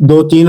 2-3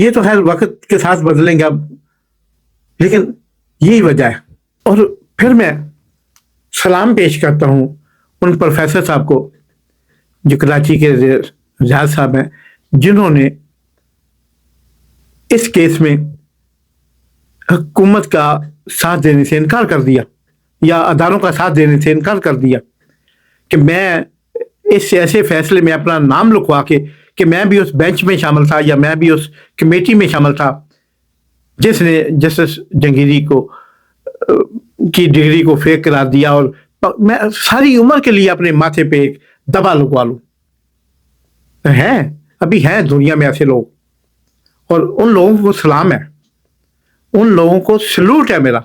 یہ تو خیر وقت کے ساتھ بدلیں گے اب، لیکن یہی وجہ ہے. اور پھر میں سلام پیش کرتا ہوں ان پروفیسر صاحب کو جو کراچی کے ریاض صاحب ہیں، جنہوں نے اس کیس میں حکومت کا ساتھ دینے سے انکار کر دیا یا اداروں کا ساتھ دینے سے انکار کر دیا کہ میں اس ایسے فیصلے میں اپنا نام لکھوا کے کہ میں بھی اس بینچ میں شامل تھا یا میں بھی اس کمیٹی میں شامل تھا جس نے جسٹس جہانگیری کو کی ڈگری کو فیک قرار دیا، اور میں ساری عمر کے لیے اپنے ماتھے پہ ایک دبا لگوا لوں. ابھی ہیں دنیا میں ایسے لوگ، اور ان لوگوں کو سلام ہے، ان لوگوں کو سلوٹ ہے میرا،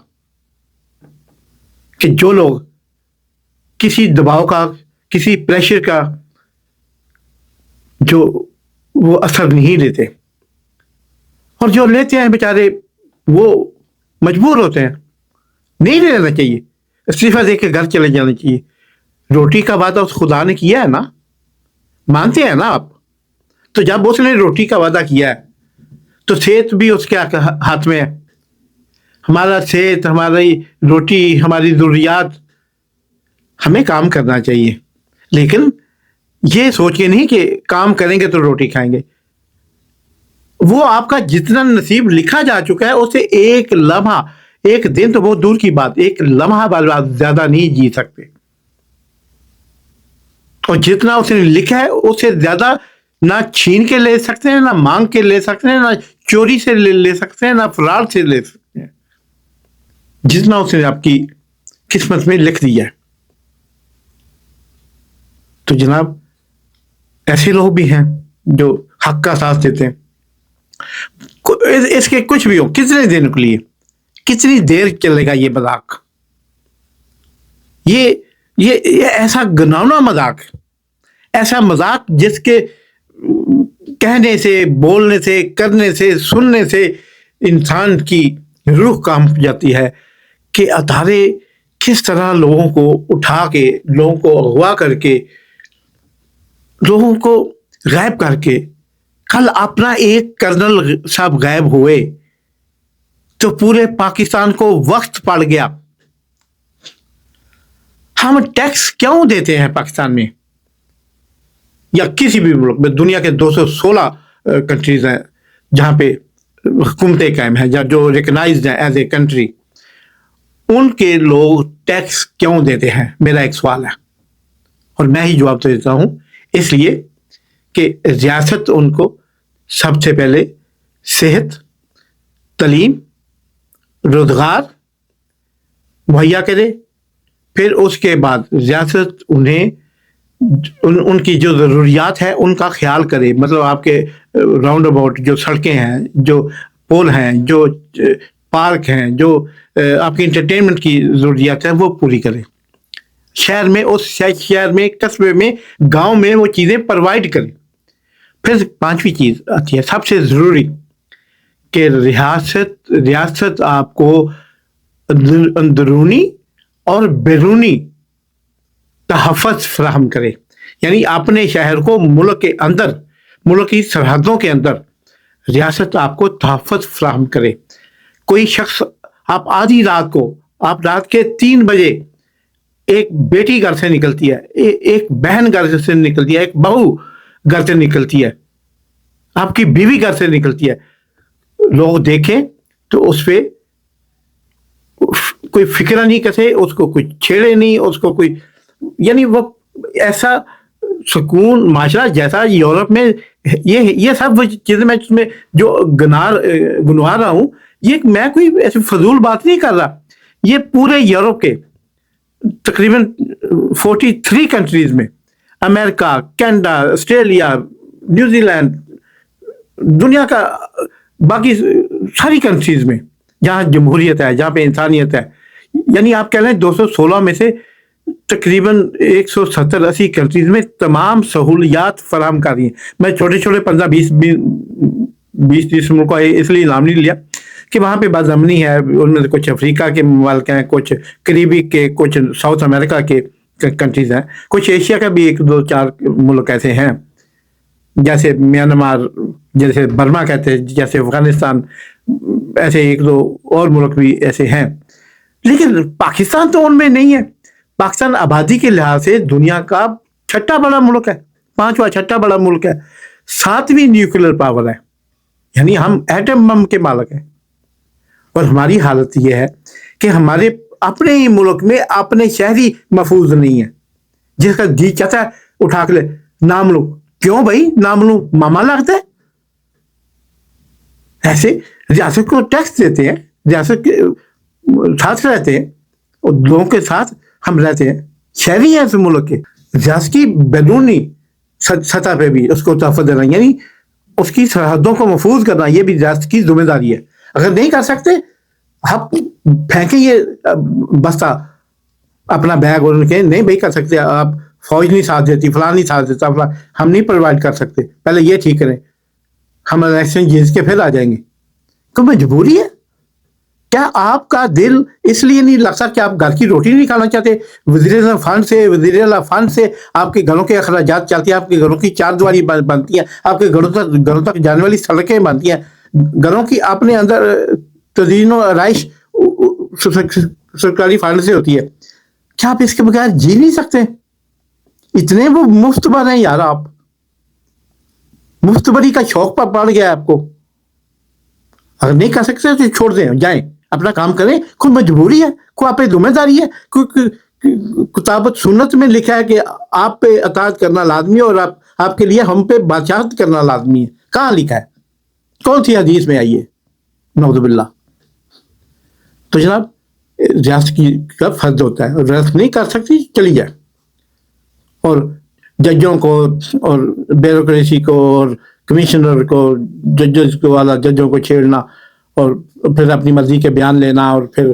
کہ جو لوگ کسی دباؤ کا، کسی پریشر کا جو وہ اثر نہیں لیتے، اور جو لیتے ہیں بیچارے وہ مجبور ہوتے ہیں. نہیں لینا چاہیے، استعفیٰ دے کے گھر چلے جانا چاہیے. روٹی کا وعدہ اس خدا نے کیا ہے نا، مانتے ہیں نا آپ؟ تو جب اس نے روٹی کا وعدہ کیا ہے تو صحت بھی اس کے ہاتھ میں ہے. ہمارا صحت، ہماری روٹی، ہماری ضروریات، ہمیں کام کرنا چاہیے، لیکن یہ سوچ کے نہیں کہ کام کریں گے تو روٹی کھائیں گے. وہ آپ کا جتنا نصیب لکھا جا چکا ہے اسے ایک لمحہ، ایک دن تو بہت دور کی بات، ایک لمحہ بعد زیادہ نہیں جی سکتے. اور جتنا اس نے لکھا ہے اسے زیادہ نہ چھین کے لے سکتے ہیں، نہ مانگ کے لے سکتے ہیں، نہ چوری سے لے سکتے ہیں، نہ فرار سے لے سکتے ہیں. جتنا اس نے آپ کی قسمت میں لکھ دیا ہے. تو جناب ایسے لوگ بھی ہیں جو حق کا ساتھ دیتے ہیں. اس کے کچھ بھی ہو، کتنے دن کے لیے، کتنی دیر چلے گا یہ مذاق؟ یہ ایسا گناؤنا مذاق، ایسا مذاق جس کے کہنے سے، بولنے سے، کرنے سے، سننے سے انسان کی روح کانپ جاتی ہے کہ ادارے کس طرح لوگوں کو اٹھا کے، لوگوں کو اغوا کر کے، لوگوں کو غائب کر کے. کل اپنا ایک کرنل صاحب غائب ہوئے تو پورے پاکستان کو وقت پڑ گیا. ہم ٹیکس کیوں دیتے ہیں پاکستان میں یا کسی بھی ملک میں؟ دنیا کے 216 کنٹریز ہیں جہاں پہ حکومتیں قائم ہیں، جو ریکگنائزڈ ہیں ایز اے کنٹری. ان کے لوگ ٹیکس کیوں دیتے ہیں؟ میرا ایک سوال ہے، اور میں ہی جواب دیتا ہوں. اس لیے کہ ریاست ان کو سب سے پہلے صحت، تعلیم، روزگار مہیا کرے، پھر اس کے بعد ریاست انہیں ان کی جو ضروریات ہے ان کا خیال کرے. مطلب آپ کے راؤنڈ اباؤٹ جو سڑکیں ہیں، جو پول ہیں، جو پارک ہیں، جو آپ کی انٹرٹینمنٹ کی ضروریات ہیں وہ پوری کرے. شہر میں، اس شہر میں، قصبے میں، گاؤں میں وہ چیزیں پرووائڈ کریں. پھر پانچویں چیز آتی ہے سب سے ضروری، کہ ریاست آپ کو اندرونی اور بیرونی تحفظ فراہم کرے. یعنی اپنے شہر کو ملک کے اندر، ملک کی سرحدوں کے اندر ریاست آپ کو تحفظ فراہم کرے. کوئی شخص آپ آدھی رات کو، آپ رات کے 3 بجے ایک بیٹی گھر سے نکلتی ہے، ایک بہن گھر سے نکلتی ہے، ایک بہو گھر سے نکلتی ہے، آپ کی بیوی گھر سے نکلتی ہے، لوگ دیکھیں تو اس پہ کوئی فکر نہیں کرتے، اس کو کوئی چھیڑے نہیں، اس کو کوئی، یعنی وہ ایسا سکون معاشرہ جیسا یورپ میں. یہ سب چیزیں میں جو گنوا رہا ہوں، یہ میں کوئی ایسی فضول بات نہیں کر رہا. یہ پورے یورپ کے تقریباً 43 کنٹریز میں، امریکہ، کینیڈا، آسٹریلیا، نیوزی لینڈ، دنیا کا باقی ساری کنٹریز میں جہاں جمہوریت ہے، جہاں پہ انسانیت ہے، یعنی آپ کہہ لیں 216 میں سے تقریباً 170-80 کنٹریز میں تمام سہولیات فراہم کر رہی ہیں. میں چھوٹے چھوٹے 15-20 ملک کا اس لیے نام نہیں لیا کہ وہاں پہ بعض امنی ہے، ان میں کچھ افریقہ کے ممالک ہیں، کچھ کریبی کے، کچھ ساؤتھ امریکہ کے کنٹریز ہیں، کچھ ایشیا کا بھی 1-2-4 ملک ایسے ہیں جیسے میانمار، جیسے برما کہتے ہیں, جیسے افغانستان, ایسے ایک دو اور ملک بھی ایسے ہیں. لیکن پاکستان تو ان میں نہیں ہے. پاکستان آبادی کے لحاظ سے دنیا کا چھٹا بڑا ملک ہے, 5واں چھٹا بڑا ملک ہے, 7ویں نیوکلیر پاور ہے, یعنی ہم ایٹم بم کے مالک ہیں. اور ہماری حالت یہ ہے کہ ہمارے اپنے ہی ملک میں اپنے شہری محفوظ نہیں ہیں. جس کا جی چاہتا ہے اٹھا کے لے نام لو. کیوں بھائی نام لو؟ ماما لگتا ہے. ایسے ریاست کو ٹیکس دیتے ہیں, ریاست کے ساتھ رہتے ہیں, اور لوگوں کے ساتھ ہم رہتے ہیں, شہری ہیں اس ملک کے. ریاست کی بیرونی سطح پہ بھی اس کو تحفظ دینا, یعنی اس کی سرحدوں کو محفوظ کرنا, یہ بھی ریاست کی ذمہ داری ہے. اگر نہیں کر سکتے, آپ پھینکیں یہ بستہ اپنا بیگ, اور ان کے نہیں بھائی کر سکتے, آپ فوج نہیں ساتھ دیتی, فلاں نہیں ساتھ دیتا, فلاں ہم نہیں پرووائڈ کر سکتے, پہلے یہ ٹھیک کریں, ہم الیکشن جیت کے پھر آ جائیں گے. تو مجبوری ہے. کیا آپ کا دل اس لیے نہیں لگتا کہ آپ گھر کی روٹی نہیں کھانا چاہتے؟ وزیر اعلیٰ فنڈ سے آپ کے گھروں کے اخراجات چلتے ہیں, آپ کے گھروں کی چار دیواری بنتی ہیں, آپ کے گھروں تک جانے والی سڑکیں بنتی ہیں, گھروں کی اپنے اندر تزئین و آرائش سرکاری فنڈ سے ہوتی ہے. کیا آپ اس کے بغیر جی نہیں سکتے؟ اتنے وہ مفت بر ہیں یار. آپ مفت بری کا شوق پڑ گیا آپ کو. اگر نہیں کر سکتے تو چھوڑ دیں, جائیں اپنا کام کریں. کوئی مجبوری ہے, کوئی آپ پہ ذمہ داری ہے, کوئی کتابت سنت میں لکھا ہے کہ آپ پہ اطاعت کرنا لازمی ہے اور آپ کے لیے ہم پہ بادشاہت کرنا لازمی ہے؟ کہاں لکھا ہے؟ کون سی حدیث میں آئی ہے؟ نعوذ باللہ. تو جناب ریاست کا فرض ہوتا ہے, اور ریاست نہیں کر سکتی چلی جائے. اور ججوں کو اور بیوروکریسی کو اور کمشنر کو, ججز کو والا ججوں کو چھیڑنا, اور پھر اپنی مرضی کے بیان لینا, اور پھر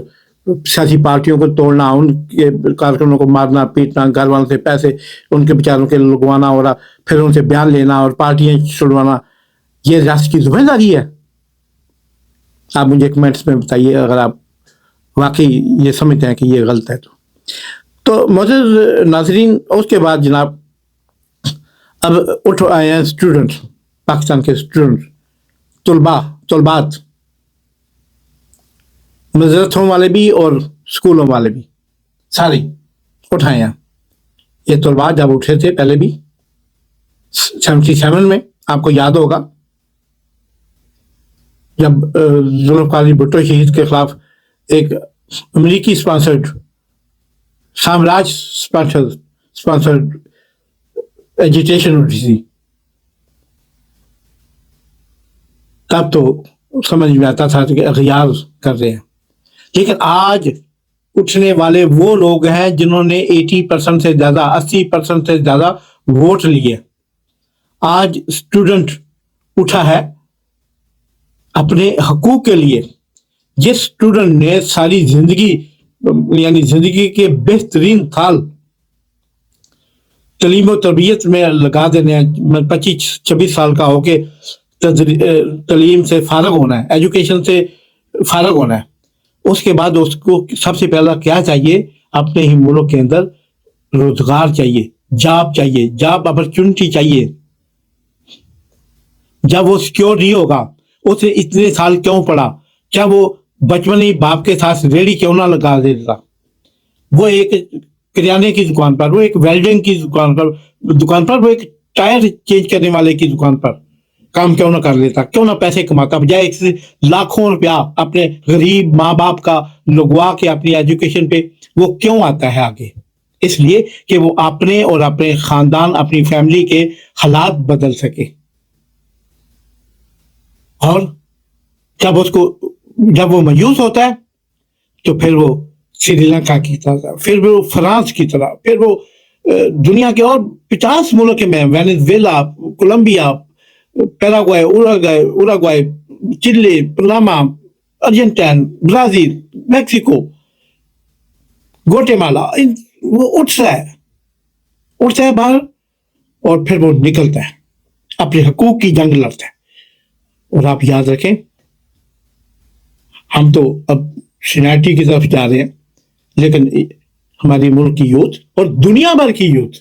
سیاسی پارٹیوں کو توڑنا, ان کے کارکنوں کو مارنا پیٹنا, گھر والوں سے پیسے ان کے بیچاروں کے لگوانا, اور پھر ان سے بیان لینا اور پارٹیاں چھڑوانا, یہ ریاست کی ذمہ داری ہے. آپ مجھے کمنٹس میں بتائیے اگر آپ واقعی یہ سمجھتے ہیں کہ یہ غلط ہے. تو معزز ناظرین, اس کے بعد جناب اب اٹھ آئے ہیں اسٹوڈنٹ, پاکستان کے اسٹوڈنٹ, طلبات, مدرسوں والے بھی اور اسکولوں والے بھی, سارے اٹھائے ہیں. یہ طلبات جب اٹھے تھے پہلے بھی 77 میں, آپ کو یاد ہوگا جب ذوالفقار علی بھٹو شہید کے خلاف ایک امریکی اسپانسرڈ, سامراج اسپانسرڈ ایجیٹیشن اٹھی تھی, تب تو سمجھ میں آتا تھا کہ اغیار کر رہے ہیں. لیکن آج اٹھنے والے وہ لوگ ہیں جنہوں نے 80% سے زیادہ, 80% سے زیادہ ووٹ لیے. آج اسٹوڈنٹ اٹھا ہے اپنے حقوق کے لیے. جس اسٹوڈنٹ نے ساری زندگی, یعنی زندگی کے بہترین سال تعلیم و تربیت میں لگا دینے ہیں, 25-26 سال کا ہو کے تعلیم سے فارغ ہونا ہے, ایجوکیشن سے فارغ ہونا ہے, اس کے بعد اس کو سب سے پہلا کیا چاہیے؟ اپنے ہی ملک کے اندر روزگار چاہیے, جاب چاہیے, جاب اپرچونٹی چاہیے. جب وہ سیکیور نہیں ہوگا, اسے اتنے سال کیوں پڑا؟ کیا وہ بچپن ہی باپ کے ساتھ ریڑھی کیوں نہ لگا دیتا؟ وہ ایک کریانے کی دکان پر, وہ ایک ویلڈنگ کی دکان پر, وہ ایک ٹائر چینج کرنے والے کی دکان پر کام کیوں نہ کر لیتا؟ کیوں نہ پیسے کماتا؟ بجائے ایک سے لاکھوں روپیہ اپنے غریب ماں باپ کا لگوا کے اپنی ایجوکیشن پہ وہ کیوں آتا ہے آگے؟ اس لیے کہ وہ اپنے اور اپنے خاندان, اپنی فیملی کے حالات بدل سکے. اور جب وہ مایوس ہوتا ہے تو پھر وہ سری لنکا کی طرح, پھر وہ فرانس کی طرح, پھر وہ دنیا کے اور 50 ملک میں, وینیزویلا, کولمبیا, پیراگوئے, اوراگوئے, چلی, پناما, ارجنٹائن, برازیل, میکسیکو, گوٹے-مالا, وہ اٹھتا ہے باہر, اور پھر وہ نکلتا ہے, اپنے حقوق کی جنگ لڑتا ہے. اور آپ یاد رکھیں, ہم تو اب سینائٹی کی طرف جا رہے ہیں, لیکن ہماری ملک کی یوتھ اور دنیا بھر کی یوتھ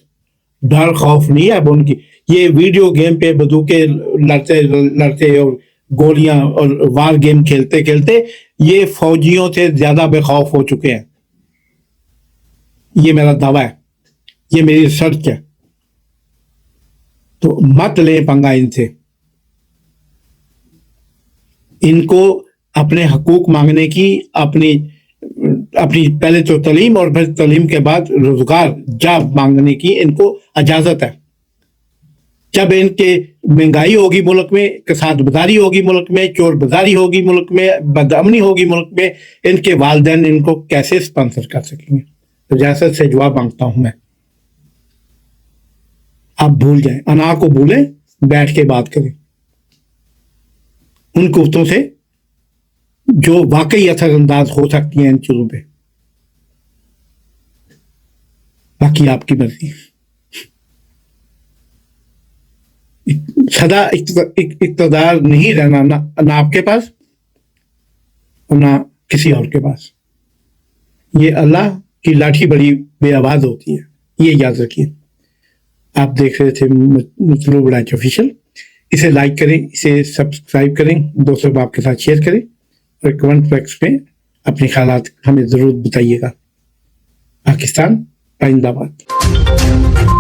ڈر خوف نہیں ہے اب ان کی. یہ ویڈیو گیم پہ بندوقیں لڑتے اور گولیاں اور وار گیم کھیلتے کھیلتے یہ فوجیوں سے زیادہ بے خوف ہو چکے ہیں. یہ میرا دعویٰ ہے, یہ میری ریسرچ ہے. تو مت لیں پنگا ان سے. ان کو اپنے حقوق مانگنے کی, اپنی پہلے تو تعلیم اور پھر تعلیم کے بعد روزگار جاب مانگنے کی ان کو اجازت ہے. جب ان کے مہنگائی ہوگی ملک میں, کساد بازاری ہوگی ملک میں, چور بازاری ہوگی ملک میں, بدامنی ہوگی ملک میں, ان کے والدین ان کو کیسے اسپانسر کر سکیں گے؟ ریاست سے جواب مانگتا ہوں میں. آپ بھول جائیں, انا کو بھولیں, بیٹھ کے بات کریں ان گفتوں سے جو واقعی اثر انداز ہو سکتی ہیں ان چیزوں پہ. باقی آپ کی مرضی. سدا اقتدار نہیں رہنا نہ آپ کے پاس اور نہ کسی اور کے پاس. یہ اللہ کی لاٹھی بڑی بے آواز ہوتی ہے, یہ یاد رکھیے. آپ دیکھ رہے تھے مطلوب برانچ آفیشیل. اسے لائک کریں, اسے سبسکرائب کریں, دوستوں کو آپ کے ساتھ شیئر کریں, اور کمنٹ باکس میں اپنے خیالات ہمیں ضرور بتائیے گا. پاکستان زندہ باد.